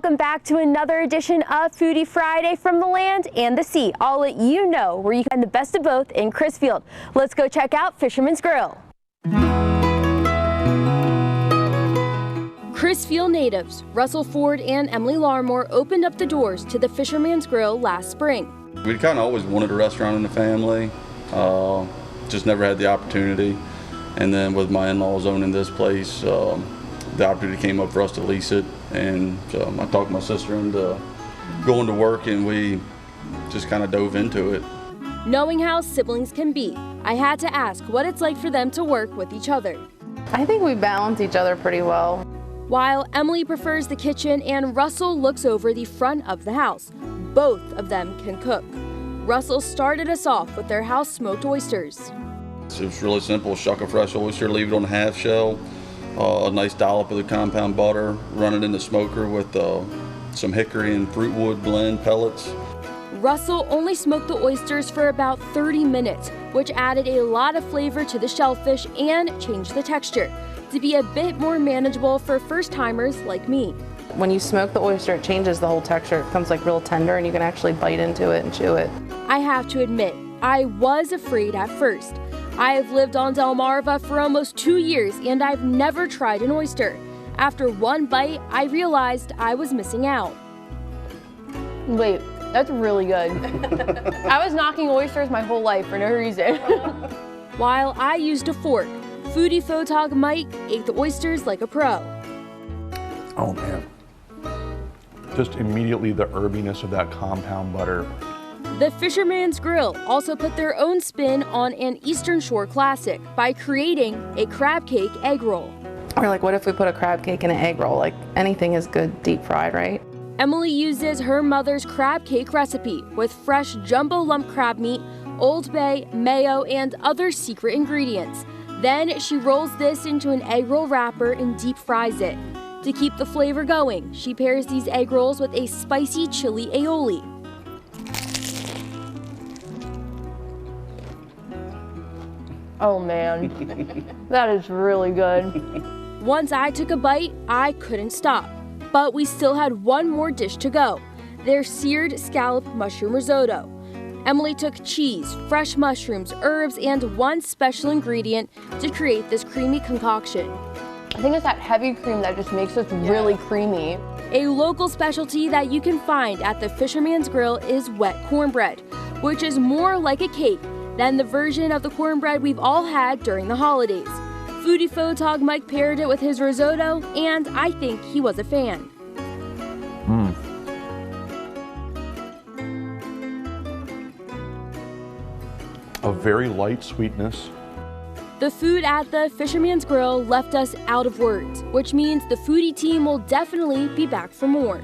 welcome back to another edition of Foodie Friday from the land and the sea. I'll let you know where you can find the best of both in Crisfield. Let's go check out Fisherman's Grille. Crisfield natives Russell Ford and Emily Larmore opened up the doors to the Fisherman's Grille last spring. We kind of always wanted a restaurant in the family, just never had the opportunity. And then with my in-laws owning this place, the opportunity came up for us to lease it, and I talked my sister into going to work, and we just kind of dove into it. Knowing how siblings can be, I had to ask what it's like for them to work with each other. I think we balance each other pretty well. While Emily prefers the kitchen and Russell looks over the front of the house, both of them can cook. Russell started us off with their house smoked oysters. It was really simple: shuck a fresh oyster, leave it on a half shell, a nice dollop of the compound butter, run it in the smoker with some hickory and fruit wood blend pellets. Russell only smoked the oysters for about 30 minutes, which added a lot of flavor to the shellfish and changed the texture to be a bit more manageable for first-timers like me. When you smoke the oyster, it changes the whole texture. It becomes like real tender, and you can actually bite into it and chew it. I have to admit, I was afraid at first. I have lived on Delmarva for almost 2 years, and I've never tried an oyster. After one bite, I realized I was missing out. Wait, that's really good. I was knocking oysters my whole life for no reason. While I used a fork, foodie photog Mike ate the oysters like a pro. Oh man. Just immediately the herbiness of that compound butter. The Fisherman's Grille also put their own spin on an Eastern Shore classic by creating a crab cake egg roll. We're like, what if we put a crab cake in an egg roll? Like, anything is good deep fried, right? Emily uses her mother's crab cake recipe with fresh jumbo lump crab meat, Old Bay, mayo, and other secret ingredients. Then she rolls this into an egg roll wrapper and deep fries it. To keep the flavor going, she pairs these egg rolls with a spicy chili aioli. Oh man, that is really good. Once I took a bite, I couldn't stop. But we still had one more dish to go, their seared scallop mushroom risotto. Emily took cheese, fresh mushrooms, herbs, and one special ingredient to create this creamy concoction. I think it's that heavy cream that just makes it really creamy. A local specialty that you can find at the Fisherman's Grille is wet cornbread, which is more like a cake than the version of the cornbread we've all had during the holidays. Foodie photog Mike paired it with his risotto, and I think he was a fan. A very light sweetness. The food at the Fisherman's Grille left us out of words, which means the Foodie Team will definitely be back for more.